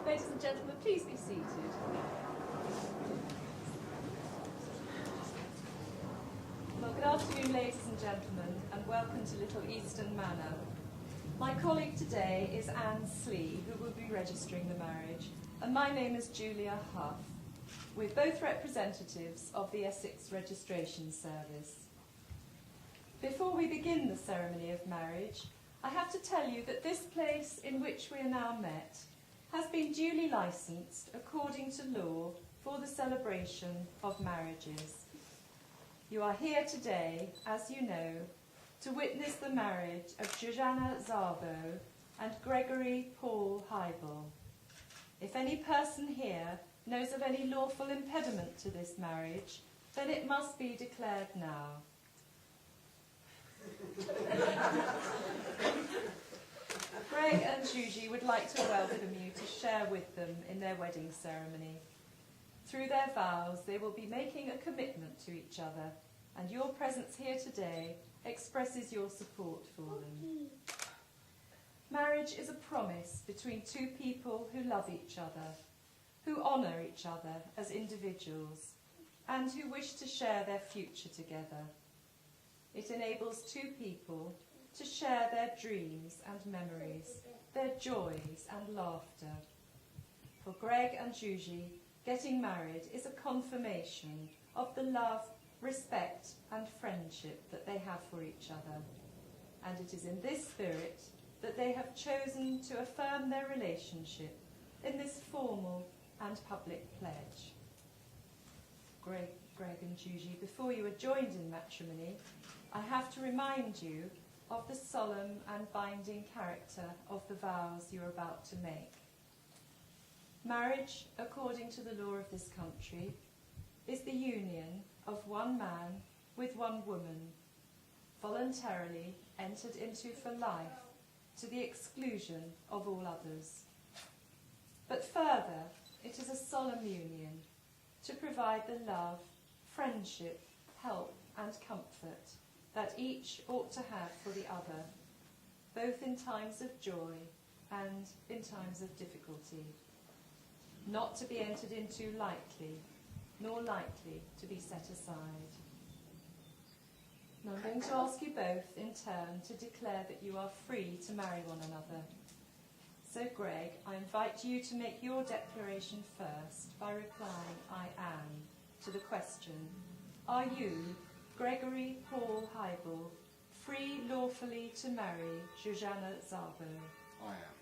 Ladies and gentlemen, please be seated. Well, good afternoon, ladies and gentlemen, and welcome to Little Easton Manor. My colleague today is Anne Slee, who will be registering the marriage, and my name is Julia Huff. We're both representatives of the Essex Registration Service. Before we begin the ceremony of marriage, I have to tell you that this place in which we are now met has been duly licensed according to law for the celebration of marriages. You are here today, as you know, to witness the marriage of Zsuzsi Szabo and Gregory Paul Heibel. If any person here knows of any lawful impediment to this marriage, then it must be declared now. Greg and Zsuzsi would like to welcome you to share with them in their wedding ceremony. Through their vows, they will be making a commitment to each other, and your presence here today expresses your support for them. Marriage is a promise between two people who love each other, who honour each other as individuals, and who wish to share their future together. It enables two people to share their dreams and memories, their joys and laughter. For Greg and Zsuzsi, getting married is a confirmation of the love, respect and friendship that they have for each other. And it is in this spirit that they have chosen to affirm their relationship in this formal and public pledge. Greg and Zsuzsi, before you are joined in matrimony, I have to remind you of the solemn and binding character of the vows you are about to make. Marriage, according to the law of this country, is the union of one man with one woman, voluntarily entered into for life to the exclusion of all others. But further, it is a solemn union to provide the love, friendship, help and comfort that each ought to have for the other, both in times of joy and in times of difficulty, not to be entered into lightly, nor lightly to be set aside. Now I'm going to ask you both in turn to declare that you are free to marry one another. So Greg, I invite you to make your declaration first by replying "I am" to the question, are you, Gregory Paul Heibel, free lawfully to marry Zsuzsi Szabo? I am.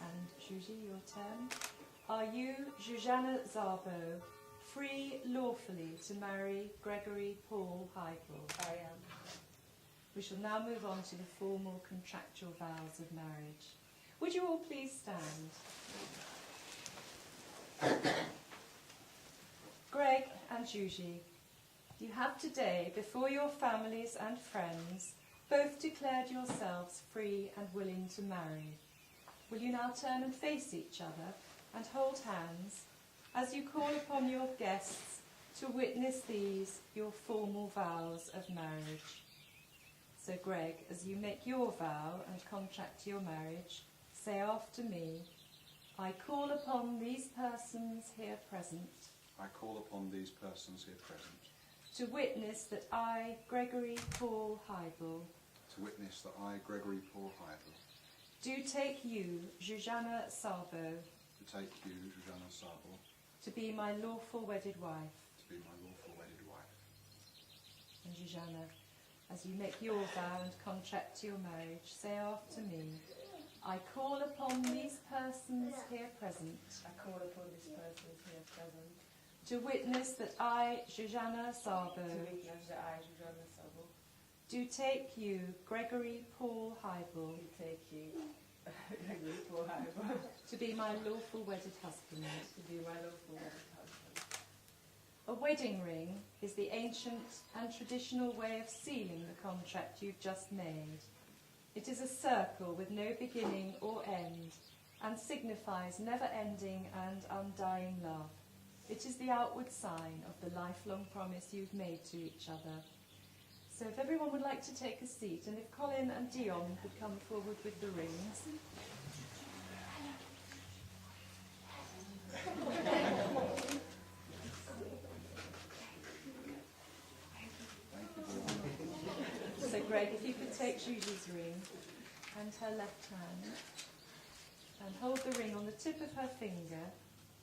And Zsuzsi, your turn. Are you, Zsuzsi Szabo, free lawfully to marry Gregory Paul Heibel? I am. We shall now move on to the formal contractual vows of marriage. Would you all please stand? Greg and Zsuzsi, you have today, before your families and friends, both declared yourselves free and willing to marry. Will you now turn and face each other and hold hands as you call upon your guests to witness these, your formal vows of marriage? So Greg, as you make your vow and contract your marriage, say after me, I call upon these persons here present. I call upon these persons here present. To witness that I, Gregory Paul Heibel, To witness that I, Gregory Paul Heibel, do take you, Zsuzsi Szabo, to take you, Zsuzsi Szabo, to be my lawful wedded wife. to be my lawful wedded wife. And Zsuzsi, as you make your vow and contract your marriage, say after me, I call upon these persons here present. I call upon these persons here present To witness that I, Zsuzsi Szabo, to witness that I, Zsuzsi Szabo, do take you, Gregory Paul Heibel, do take you, Gregory Paul Heibel, to be my lawful wedded husband. to be my lawful wedded husband. A wedding ring is the ancient and traditional way of sealing the contract you've just made. It is a circle with no beginning or end and signifies never-ending and undying love. It is the outward sign of the lifelong promise you've made to each other. So if everyone would like to take a seat, and if Colin and Dion could come forward with the rings. Greg, if you could take Zsuzsi's ring and her left hand and hold the ring on the tip of her finger,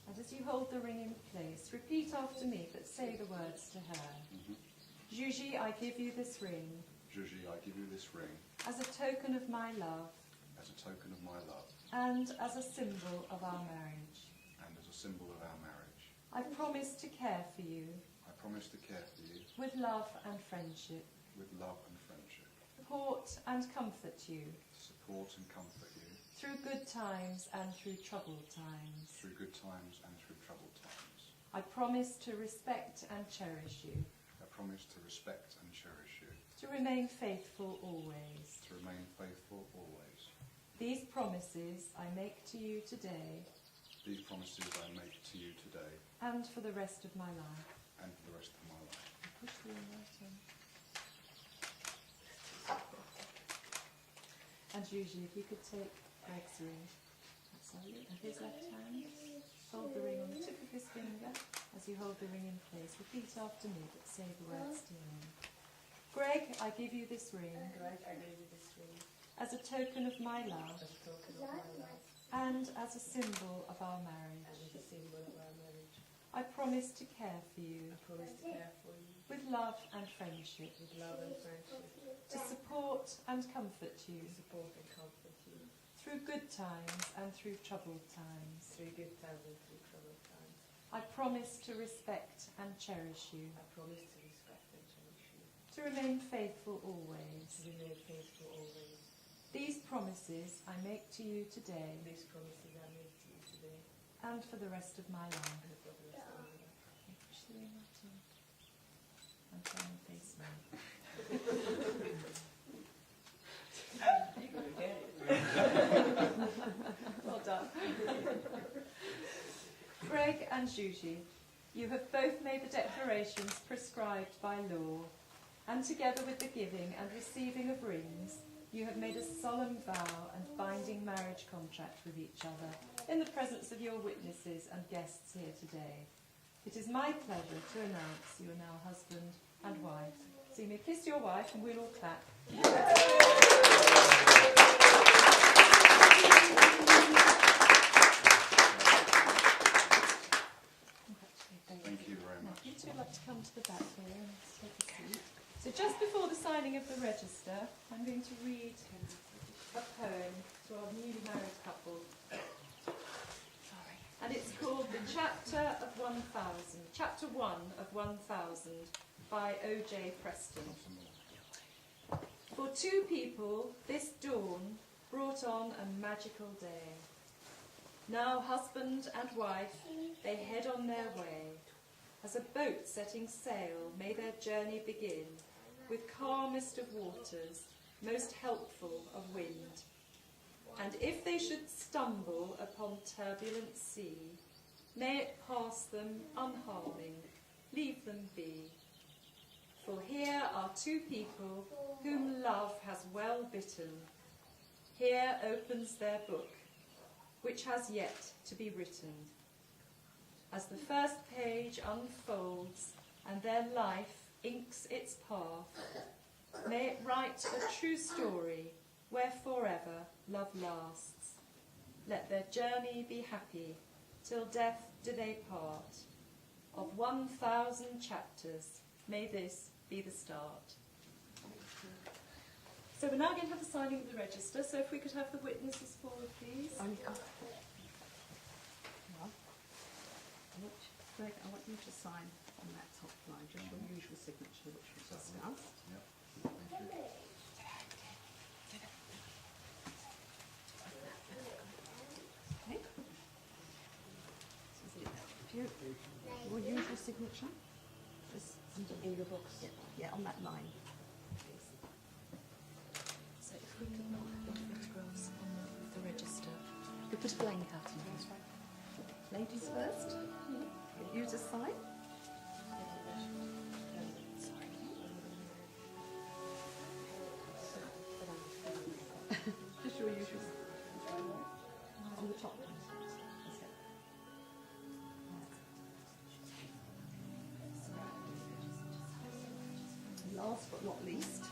and as you hold the ring in place, repeat after me but say the words to her. Zsuzsi, I give you this ring Zsuzsi, I give you this ring as a token of my love as a token of my love and as a symbol of our marriage. and as a symbol of our marriage. I promise to care for you I promise to care for you with love and friendship, with love and friendship, support and comfort you support and comfort you through good times and through troubled times. through good times and through troubled times. I promise to respect and cherish you, I promise to respect and cherish you, to remain faithful always. to remain faithful always. These promises I make to you today These promises I make to you today and for the rest of my life. and for the rest of my life. Push the ring right in. And Zsuzsi, if you could take Greg's ring, that's lovely, and his left hand, hold the ring on the tip of his finger. As you hold the ring in place, repeat after me but say the words to him. Greg, I give you this ring Greg, I give you this ring as a token of my love as a token of my love and as a symbol of our marriage. and as a symbol of our marriage. I promise to care for you I promise to care for you with love and friendship, with love and friendship, to support and comfort you to support and comfort you through good times and through troubled times. through good times and through troubled times. I promise to respect and cherish you, I promise to respect and cherish you, to remain faithful always. to remain faithful always. These promises I make to you today These promises I make to you today and for the rest of my life. and for the rest of my life. Push the ring right in. And turn and face me. You could get it. Well done. Greg and Zsuzsi, you have both made the declarations prescribed by law, and together with the giving and receiving of rings, you have made a solemn vow and binding marriage contract with each other in the presence of your witnesses and guests here today. It is my pleasure to announce you are now husband and wife. So you may kiss your wife and we'll all clap. Thank you very much. You two like to come to the back here and take a seat. So just before the signing of the register, I'm going to read a poem to our newly married couple. And it's called The Chapter of 1000, Chapter 1 of 1000 by O.J. Preston. For two people, this dawn brought on a magical day. Now husband and wife, they head on their way. As a boat setting sail, may their journey begin, with calmest of waters, most helpful of wind. And if they should stumble upon turbulent sea, may it pass them unharming, leave them be. For here are two people whom love has well bitten. Here opens their book, which has yet to be written. As the first page unfolds and their life inks its path, may it write a true story where forever love lasts. Let their journey be happy, till death do they part. Of 1000 chapters, may this be the start. So we're now going to have the signing of the register, so if we could have the witnesses forward, please. Greg, I want you to sign on that top line, just your usual signature, which we've discussed. Yep. Thank you. Okay. So is it your usual signature? Just in your box. Yeah, on that line. So if we could not have the photographs on the register, we put a blank out in it. Ladies first. You just sign. Sorry. Just your usual. On the top line. Last but not least,